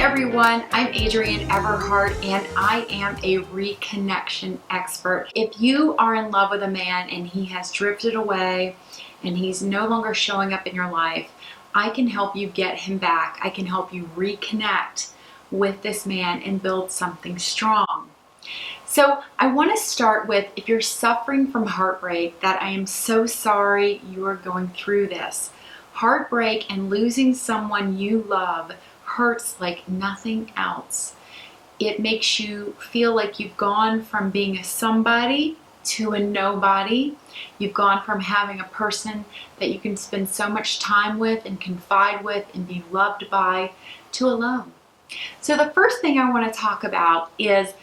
everyone, I'm Adrienne Everheart and I am a reconnection expert. If you are in love with a man and he has drifted away and he's no longer showing up in your life, I can help you get him back. I can help you reconnect with this man and build something strong. So I want to start with, if you're suffering from heartbreak, that I am so sorry you are going through this. Heartbreak and losing someone you love hurts like nothing else. It makes you feel like you've gone from being a somebody to a nobody. You've gone from having a person that you can spend so much time with and confide with and be loved by to alone. So the first thing I want to talk about is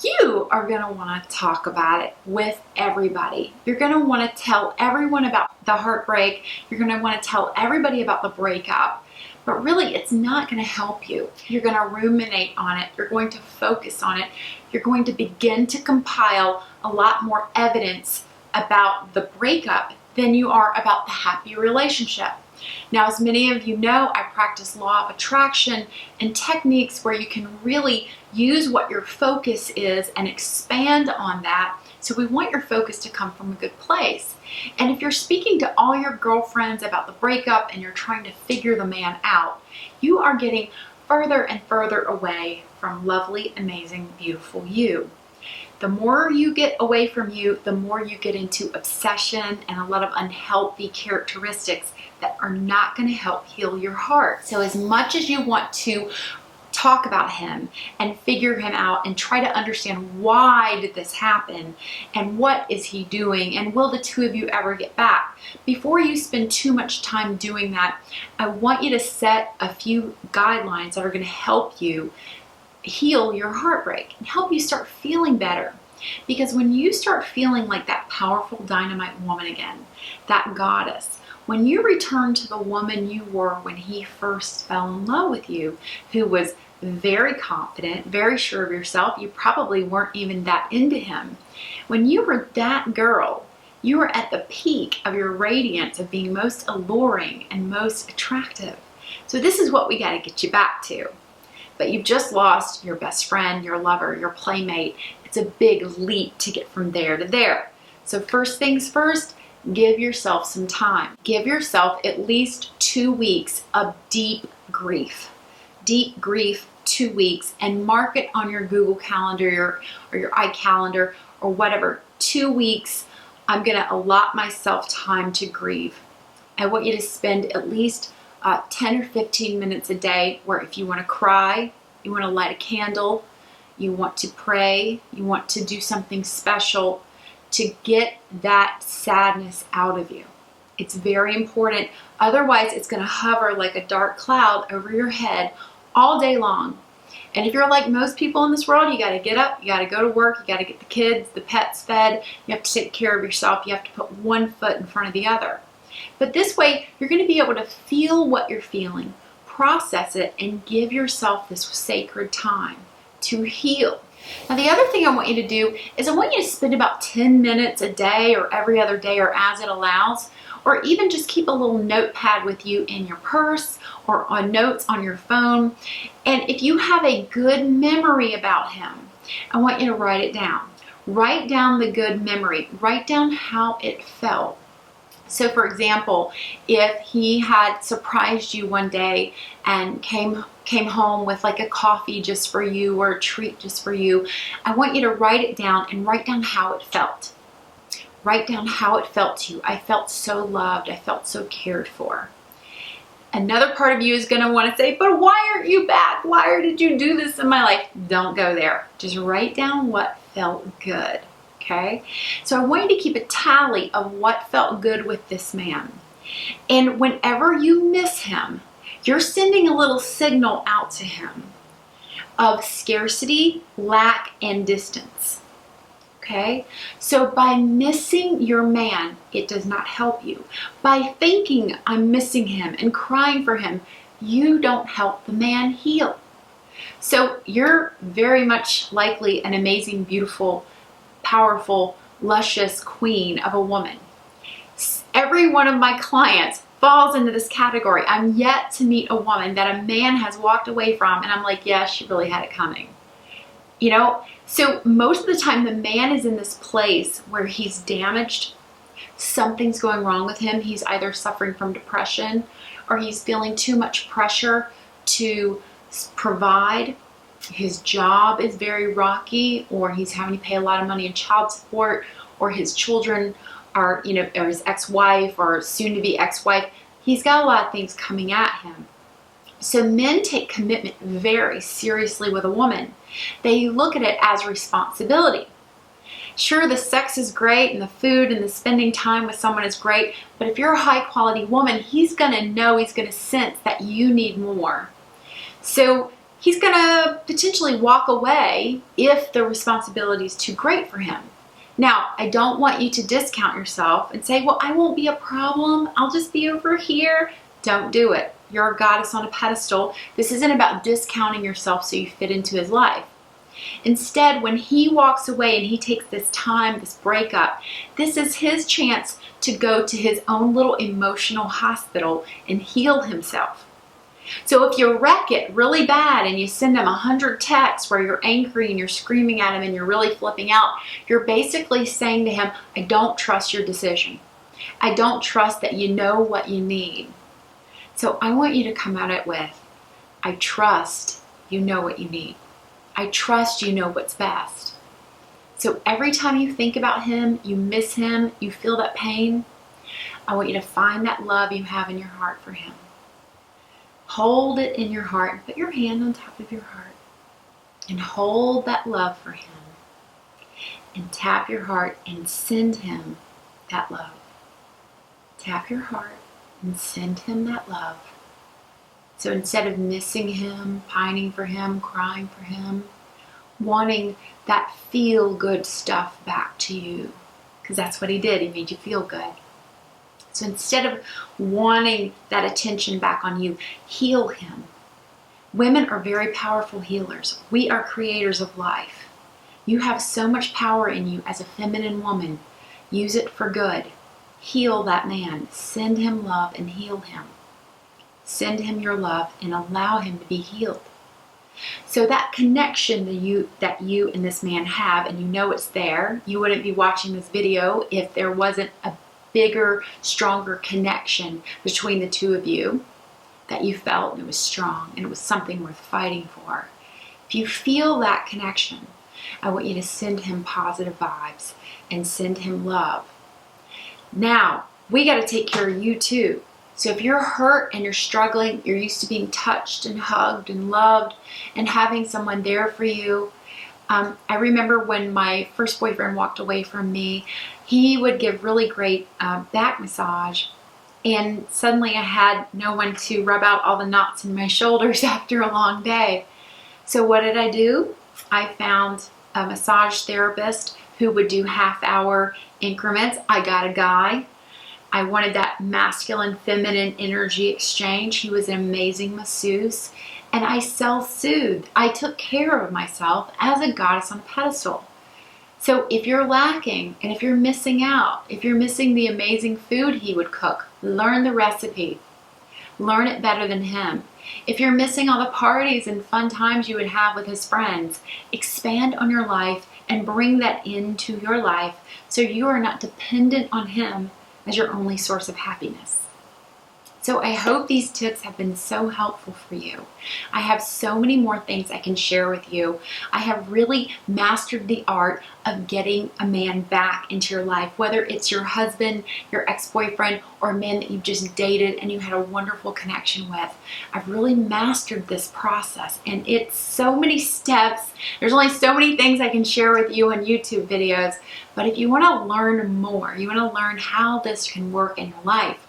you are going to want to talk about it with everybody. You're going to want to tell everyone about the heartbreak. You're going to want to tell everybody about the breakup. But really, it's not going to help you. You're going to ruminate on it. You're going to focus on it. You're going to begin to compile a lot more evidence about the breakup than you are about the happy relationship. Now, as many of you know, I practice law of attraction and techniques where you can really use what your focus is and expand on that. So we want your focus to come from a good place. And if you're speaking to all your girlfriends about the breakup and you're trying to figure the man out, you are getting further and further away from lovely, amazing, beautiful you. The more you get away from you, the more you get into obsession and a lot of unhealthy characteristics that are not going to help heal your heart. So as much as you want to talk about him and figure him out and try to understand why did this happen and what is he doing and will the two of you ever get back, before you spend too much time doing that, I want you to set a few guidelines that are going to help you heal your heartbreak and help you start feeling better. Because when you start feeling like that powerful dynamite woman again, that goddess, when you return to the woman you were when he first fell in love with you, who was very confident, very sure of yourself, you probably weren't even that into him. When you were that girl, you were at the peak of your radiance of being most alluring and most attractive. So this is what we got to get you back to. But you've just lost your best friend, your lover, your playmate. It's a big leap to get from there to there. So first things first, give yourself some time. Give yourself at least 2 weeks of deep grief. Deep grief, 2 weeks, and mark it on your Google Calendar or your iCalendar or whatever. 2 weeks, I'm going to allot myself time to grieve. I want you to spend at least 10 or 15 minutes a day where if you want to cry, you want to light a candle, you want to pray, you want to do something special to get that sadness out of you. It's very important. Otherwise, it's going to hover like a dark cloud over your head all day long. And if you're like most people in this world, you got to get up, you got to go to work, you got to get the kids, the pets fed, you have to take care of yourself, you have to put one foot in front of the other. But this way, you're going to be able to feel what you're feeling, process it, and give yourself this sacred time to heal. Now, the other thing I want you to do is I want you to spend about 10 minutes a day or every other day or as it allows, or even just keep a little notepad with you in your purse or on notes on your phone. And if you have a good memory about him, I want you to write it down. Write down the good memory. Write down how it felt. So for example, if he had surprised you one day and came home with like a coffee just for you or a treat just for you, I want you to write it down and write down how it felt. Write down how it felt to you. I felt so loved. I felt so cared for. Another part of you is going to want to say, but why aren't you back? Why did you do this in my life? Don't go there. Just write down what felt good. Okay? So I want you to keep a tally of what felt good with this man. And whenever you miss him, you're sending a little signal out to him of scarcity, lack, and distance. Okay? So by missing your man, it does not help you. By thinking I'm missing him and crying for him, you don't help the man heal. So you're very much likely an amazing, beautiful, powerful, luscious queen of a woman. Every one of my clients falls into this category. I'm yet to meet a woman that a man has walked away from and I'm like, yeah, she really had it coming. You know, so most of the time the man is in this place where he's damaged. Something's going wrong with him. He's either suffering from depression or he's feeling too much pressure to provide. His job is very rocky, or he's having to pay a lot of money in child support, or his children are, you know, or his ex-wife or soon to be ex-wife. He's got a lot of things coming at him. So men take commitment very seriously with a woman. They look at it as responsibility. Sure, the sex is great and the food and the spending time with someone is great, but if you're a high quality woman, he's gonna know, he's gonna sense that you need more. So he's gonna potentially walk away if the responsibility is too great for him. Now, I don't want you to discount yourself and say, well, I won't be a problem. I'll just be over here. Don't do it. You're a goddess on a pedestal. This isn't about discounting yourself so you fit into his life. Instead, when he walks away and he takes this time, this breakup, this is his chance to go to his own little emotional hospital and heal himself. So if you wreck it really bad and you send him 100 texts where you're angry and you're screaming at him and you're really flipping out, you're basically saying to him, I don't trust your decision. I don't trust that you know what you need. So I want you to come at it with, I trust you know what you need. I trust you know what's best. So every time you think about him, you miss him, you feel that pain, I want you to find that love you have in your heart for him. Hold it in your heart and put your hand on top of your heart and hold that love for him and tap your heart and send him that love. Tap your heart and send him that love. So instead of missing him, pining for him, crying for him, wanting that feel-good stuff back to you, because that's what he did, he made you feel good. So instead of wanting that attention back on you, heal him. Women are very powerful healers. We are creators of life. You have so much power in you as a feminine woman. Use it for good. Heal that man. Send him love and heal him. Send him your love and allow him to be healed. So that connection that you and this man have, and you know it's there, you wouldn't be watching this video if there wasn't a bigger, stronger connection between the two of you that you felt, and it was strong and it was something worth fighting for. If you feel that connection, I want you to send him positive vibes and send him love. Now, we got to take care of you too. So if you're hurt and you're struggling, you're used to being touched and hugged and loved and having someone there for you. I remember when my first boyfriend walked away from me, he would give really great back massage, and suddenly I had no one to rub out all the knots in my shoulders after a long day. So what did I do? I found a massage therapist who would do half-hour increments. I got a guy. I wanted that masculine-feminine energy exchange. He was an amazing masseuse. And I self-soothed. I took care of myself as a goddess on a pedestal. So if you're lacking and if you're missing out, if you're missing the amazing food he would cook, learn the recipe. Learn it better than him. If you're missing all the parties and fun times you would have with his friends, expand on your life and bring that into your life so you are not dependent on him as your only source of happiness. So I hope these tips have been so helpful for you. I have so many more things I can share with you. I have really mastered the art of getting a man back into your life, whether it's your husband, your ex-boyfriend, or a man that you've just dated and you had a wonderful connection with. I've really mastered this process, and it's so many steps. There's only so many things I can share with you on YouTube videos, but if you want to learn more, you want to learn how this can work in your life,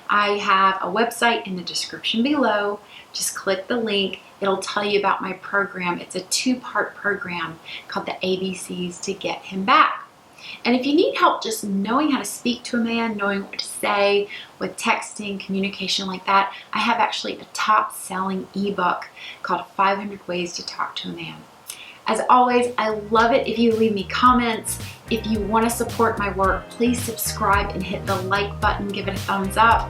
I have a website in the description below. Just click the link. It'll tell you about my program. It's a 2-part program called the ABCs to get him back. And if you need help just knowing how to speak to a man, knowing what to say with texting, communication like that, I have actually a top-selling ebook called 500 Ways to Talk to a Man. As always, I love it if you leave me comments. If you want to support my work, please subscribe and hit the like button, give it a thumbs up.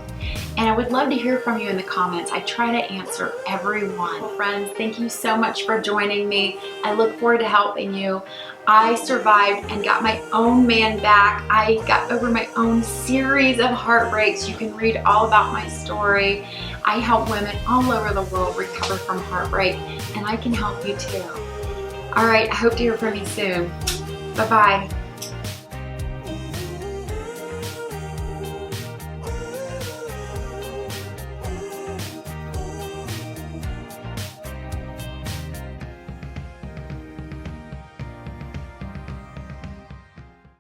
And I would love to hear from you in the comments. I try to answer everyone. Friends, thank you so much for joining me. I look forward to helping you. I survived and got my own man back. I got over my own series of heartbreaks. You can read all about my story. I help women all over the world recover from heartbreak, and I can help you too. All right, I hope to hear from you soon. Bye-bye.